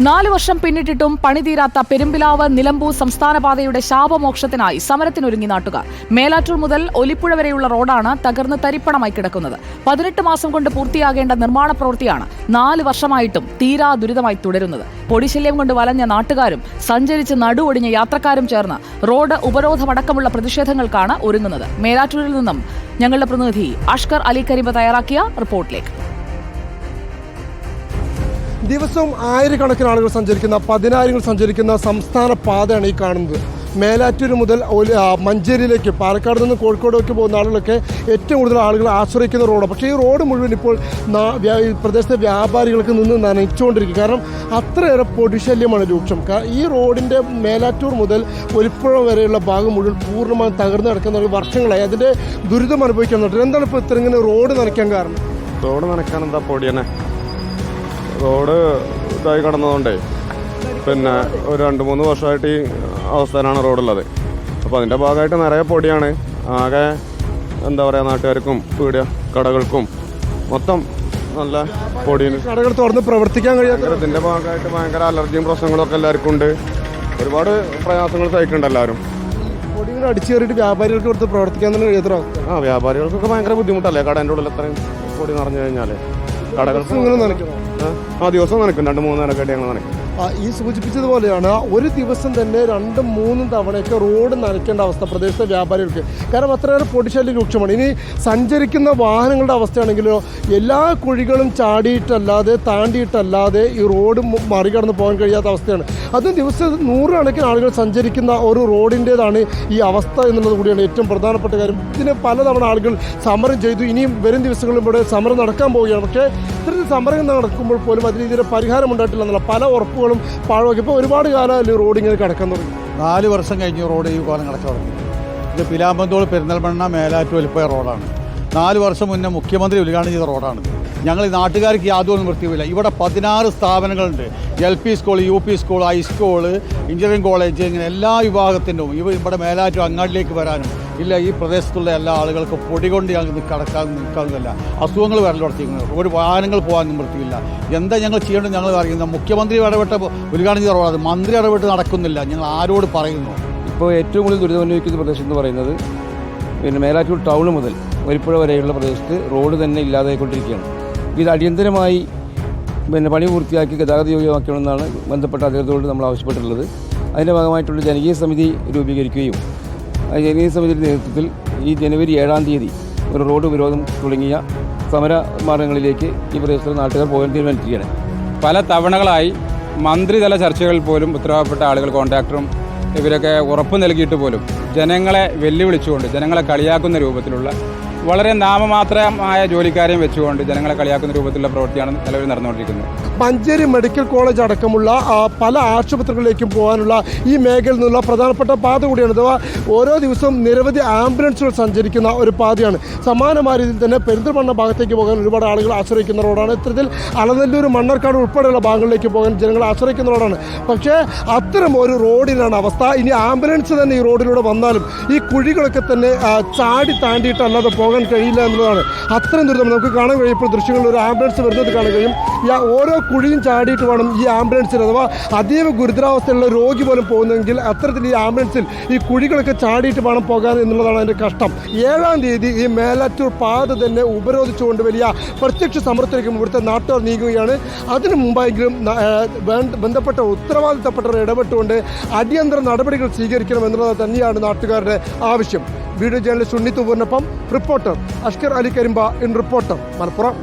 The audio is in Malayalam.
4 വർഷം പിന്നിട്ടിട്ടും പണിതീരാത്ത പെരുമ്പിലാവ് നിലമ്പൂർ സംസ്ഥാന പാതയുടെ ശാപമോക്ഷത്തിനായി സമരത്തിനൊരുങ്ങി നാട്ടുകാർ. മേലാറ്റൂർ മുതൽ ഒലിപ്പുഴ വരെയുള്ള റോഡാണ് തകർന്ന് തരിപ്പണമായി കിടക്കുന്നത്. 18 മാസം കൊണ്ട് പൂർത്തിയാകേണ്ട നിർമ്മാണ പ്രവൃത്തിയാണ് 4 വർഷമായിട്ടും തീരാ ദുരിതമായി തുടരുന്നത്. പൊടിശല്യം കൊണ്ട് വലഞ്ഞ നാട്ടുകാരും സഞ്ചരിച്ച് നടുവൊടിഞ്ഞ യാത്രക്കാരും ചേർന്ന് റോഡ് ഉപരോധമടക്കമുള്ള പ്രതിഷേധങ്ങൾക്കാണ് ഒരുങ്ങുന്നത്. മേലാറ്റൂരിൽ നിന്നും ഞങ്ങളുടെ പ്രതിനിധി അഷ്കർ അലി കരിമ്പ തയ്യാറാക്കിയ റിപ്പോർട്ടിലേക്ക്. ദിവസവും ആയിരക്കണക്കിന് ആളുകൾ സഞ്ചരിക്കുന്ന 10,000 സഞ്ചരിക്കുന്ന സംസ്ഥാന പാതയാണ് ഈ കാണുന്നത്. മേലാറ്റൂർ മുതൽ മഞ്ചേരിയിലേക്ക്, പാലക്കാട് നിന്ന് കോഴിക്കോടേക്ക് പോകുന്ന ആളുകളൊക്കെ ഏറ്റവും കൂടുതൽ ആളുകൾ ആശ്രയിക്കുന്ന റോഡാണ്. പക്ഷേ ഈ റോഡ് മുഴുവൻ ഇപ്പോൾ പ്രദേശത്തെ വ്യാപാരികൾക്ക് നിന്ന് നനച്ചുകൊണ്ടിരിക്കും. കാരണം അത്രയേറെ പൊടിശല്യമാണ് രൂക്ഷം. ഈ റോഡിൻ്റെ മേലാറ്റൂർ മുതൽ ഒലിപ്പുഴ വരെയുള്ള ഭാഗം മുഴുവൻ പൂർണ്ണമായും തകർന്നു കിടക്കുന്ന വർഷങ്ങളായി അതിൻ്റെ ദുരിതം അനുഭവിക്കുന്നുണ്ട്. എന്താണ് ഇപ്പോൾ ഇത്ര ഇങ്ങനെ റോഡ് നനയ്ക്കാൻ കാരണം? റോഡ് നനയ്ക്കാൻ എന്താ പൊടി തന്നെ, റോഡ് ഇതായി കിടന്നതുകൊണ്ടേ പിന്നെ ഒരു 2-3 വർഷമായിട്ട് ഈ അവസ്ഥയിലാണ് റോഡുള്ളത്. അപ്പോൾ അതിൻ്റെ ഭാഗമായിട്ട് നിറയെ പൊടിയാണ്. ആകെ എന്താ പറയുക, നാട്ടുകാർക്കും പീടിക കടകൾക്കും മൊത്തം നല്ല പൊടിയാണ്. കടകൾ തുറന്ന് പ്രവർത്തിക്കാൻ കഴിയാത്ത ഇതിൻ്റെ ഭാഗമായിട്ട് ഭയങ്കര അലർജിയും പ്രശ്നങ്ങളൊക്കെ എല്ലാവർക്കും ഉണ്ട്. ഒരുപാട് പ്രയാസങ്ങൾ സഹിക്കുന്നുണ്ട് എല്ലാവരും. പൊടികൾ അടിച്ചു കയറിയിട്ട് വ്യാപാരികൾക്ക് കൊടുത്ത് പ്രവർത്തിക്കാൻ തന്നെ കഴിയാത്ത വ്യാപാരികൾക്കൊക്കെ ഭയങ്കര ബുദ്ധിമുട്ടല്ലേ കടേൻ്റെ ഉള്ളിൽ അത്രയും പൊടി നിറഞ്ഞു കഴിഞ്ഞാൽ. കടകൾക്ക് ഇങ്ങനെ നനയ്ക്കണം. ദിവസം നനക്കും, 2-3 നേരമൊക്കെ ഞങ്ങൾ നനയ്ക്കും. ഈ സൂചിപ്പിച്ചതുപോലെയാണ് ഒരു ദിവസം തന്നെ 2-3 തവണയൊക്കെ റോഡ് നനയ്ക്കേണ്ട അവസ്ഥ പ്രദേശത്തെ വ്യാപാരികൾക്ക്. കാരണം അത്രയേറെ പൊടിശല്യം രൂക്ഷമാണ്. ഇനി സഞ്ചരിക്കുന്ന വാഹനങ്ങളുടെ അവസ്ഥയാണെങ്കിലോ എല്ലാ കുഴികളും ചാടിയിട്ടല്ലാതെ താണ്ടിയിട്ടല്ലാതെ ഈ റോഡ് മറികടന്ന് പോകാൻ കഴിയാത്ത അവസ്ഥയാണ്. അതും ദിവസം 100 കണക്കിന് ആളുകൾ സഞ്ചരിക്കുന്ന ഒരു റോഡിൻ്റേതാണ് ഈ അവസ്ഥ എന്നുള്ളത് കൂടിയാണ് ഏറ്റവും പ്രധാനപ്പെട്ട കാര്യം. ഇതിന് പലതവണ ആളുകൾ സമരം ചെയ്തു. ഇനിയും വരും ദിവസങ്ങളിൽ ഇവിടെ സമരം നടക്കാൻ പോവുകയാണ്. പക്ഷേ ഇത്തരത്തിൽ സമരം നടക്കുമ്പോൾ പോലും അതിന് ഇതിന് പരിഹാരം ഉണ്ടായിട്ടില്ല എന്നുള്ള പല ഉറപ്പുകളും പാഴാക്കി. ഇപ്പോൾ ഒരുപാട് കാലമല്ലേ റോഡ് ഇങ്ങനെ കിടക്കാൻ തുടങ്ങി. 4 വർഷം കഴിഞ്ഞ് റോഡ് ഈ കാലം കിടക്കാൻ തുടങ്ങി. ഇത് പിലാമ്പന്തോൾ പെരിന്തൽമണ്ണ മേലാറ്റൂർ ഒലിപ്പുഴ റോഡാണ്. 4 വർഷം മുന്നേ മുഖ്യമന്ത്രി ഉദ്ഘാടനം ചെയ്ത റോഡാണ്. ഞങ്ങൾ ഈ നാട്ടുകാർക്ക് യാതൊന്നും വൃത്തിയില്ല. ഇവിടെ 16 സ്ഥാപനങ്ങളുണ്ട്. LP school, UP school, high school, engineering college, ഇങ്ങനെ എല്ലാ വിഭാഗത്തിനും ഇവിടെ മേലാറ്റൂർ അങ്ങാടിലേക്ക് വരാനും ഇല്ല. ഈ പ്രദേശത്തുള്ള എല്ലാ ആളുകൾക്കും പൊടി കൊണ്ട് ഞങ്ങൾക്ക് നിൽക്കാവുന്നില്ല. അസുഖങ്ങൾ വരലടത്തിയിരിക്കുന്നത്. ഒരു വാഹനങ്ങൾ പോകാനും വൃത്തിയില്ല. എന്താ ഞങ്ങൾ ചെയ്യേണ്ടത് ഞങ്ങൾ അറിയുന്നത്? മുഖ്യമന്ത്രി ഇടപെട്ട ഉദ്ഘാടനം ചെയ്ത റോഡാണ്. മന്ത്രി ഇടപെട്ട് നടക്കുന്നില്ല. ഞങ്ങൾ ആരോട് പറയുന്നു? ഇപ്പോൾ ഏറ്റവും കൂടുതൽ ദുരിതമനുഭവിക്കുന്ന പ്രദേശം എന്ന് പറയുന്നത് മേലാറ്റൂർ ടൗൺ മുതൽ ഒലിപ്പുഴ വരെയുള്ള പ്രദേശത്ത് റോഡ് തന്നെ ഇല്ലാതായിക്കൊണ്ടിരിക്കുകയാണ്. ഇത് അടിയന്തരമായി പണി പൂർത്തിയാക്കി ഗതാഗത യോഗ്യമാക്കണമെന്നാണ് ബന്ധപ്പെട്ട അധികൃതരോട് നമ്മൾ ആവശ്യപ്പെട്ടിട്ടുള്ളത്. അതിൻ്റെ ഭാഗമായിട്ടുള്ള ജനകീയ സമിതി രൂപീകരിക്കുകയും ആ ജനകീയ സമിതിയുടെ നേതൃത്വത്തിൽ ഈ ജനുവരി 7-ാം തീയതി ഒരു റോഡ് വിരോധം തുടങ്ങിയ സമര മാർഗങ്ങളിലേക്ക് ഈ പ്രദേശത്തുള്ള നാട്ടുകാർ പോകാൻ തീരുമാനിച്ചിരിക്കുകയാണ്. പല തവണകളായി മന്ത്രിതല ചർച്ചകളിൽ പോലും ഉത്തരവാദപ്പെട്ട ആളുകൾ, കോൺട്രാക്ടറും ഇവരൊക്കെ ഉറപ്പ് നൽകിയിട്ട് പോലും ജനങ്ങളെ വെല്ലുവിളിച്ചുകൊണ്ട്, ജനങ്ങളെ കളിയാക്കുന്ന രൂപത്തിലുള്ള വളരെ നാമമാത്രമായ ജോലിക്കാരെയും വെച്ചുകൊണ്ട് ജനങ്ങളെ കളിയാക്കുന്ന രൂപത്തിലുള്ള പ്രവൃത്തിയാണ് നിലവിൽ നടന്നുകൊണ്ടിരിക്കുന്നത്. മഞ്ചേരി മെഡിക്കൽ കോളേജ് അടക്കമുള്ള പല ആശുപത്രികളിലേക്കും പോകാനുള്ള ഈ മേഖലയിൽ നിന്നുള്ള പ്രധാനപ്പെട്ട പാത കൂടിയാണ്. അഥവാ ഓരോ ദിവസവും നിരവധി ആംബുലൻസുകൾ സഞ്ചരിക്കുന്ന ഒരു പാതയാണ്. സമാനമായ രീതിയിൽ തന്നെ പെരിന്തൽമണ്ണ ഭാഗത്തേക്ക് പോകാൻ ഒരുപാട് ആളുകൾ ആശ്രയിക്കുന്ന റോഡാണ്. ഇത്തരത്തിൽ അലനല്ലൂർ, മണ്ണാർക്കാട് ഉൾപ്പെടെയുള്ള ഭാഗങ്ങളിലേക്ക് പോകാൻ ജനങ്ങൾ ആശ്രയിക്കുന്ന റോഡാണ്. പക്ഷേ അത്തരം ഒരു റോഡിനാണ് അവസ്ഥ. ഇനി ആംബുലൻസ് തന്നെ ഈ റോഡിലൂടെ വന്നാലും ഈ കുഴികളൊക്കെ തന്നെ ചാടി താണ്ടിയിട്ടല്ലാതെ പോകാൻ കഴിയില്ല എന്നുള്ളതാണ്. അത്രയും ദുരിതം നമുക്ക് കാണാൻ കഴിയും. ഇപ്പോൾ ദൃശ്യങ്ങളിൽ ഒരു ആംബുലൻസ് വരുന്നത് കാണാൻ കഴിയും. ഓരോ കുഴിയും ചാടിയിട്ട് വേണം ഈ ആംബുലൻസിൽ, അഥവാ അതീവ ഗുരുതരാവസ്ഥയുള്ള രോഗി പോലും പോകുന്നെങ്കിൽ അത്തരത്തിൽ ഈ ആംബുലൻസിൽ ഈ കുഴികളൊക്കെ ചാടിയിട്ട് വേണം പോകാൻ എന്നുള്ളതാണ് അതിൻ്റെ കഷ്ടം. 7-ാം തീയതി ഈ മേലാറ്റൂർ പാത തന്നെ ഉപരോധിച്ചുകൊണ്ട് വലിയ പ്രത്യക്ഷ സമരത്തിലേക്ക് ഇവിടുത്തെ നാട്ടുകാർ നീങ്ങുകയാണ്. അതിനു മുമ്പായെങ്കിലും ബന്ധപ്പെട്ട ഉത്തരവാദിത്തപ്പെട്ടവർ ഇടപെട്ടുകൊണ്ട് അടിയന്തര നടപടികൾ സ്വീകരിക്കണം എന്നുള്ളത് തന്നെയാണ് നാട്ടുകാരുടെ ആവശ്യം. വീഡിയോ ജേർണലിസ്റ്റ് ഉണ്ണിത്തൂറിനൊപ്പം reporter Ashkar Ali Karimba in reporter, Malappuram.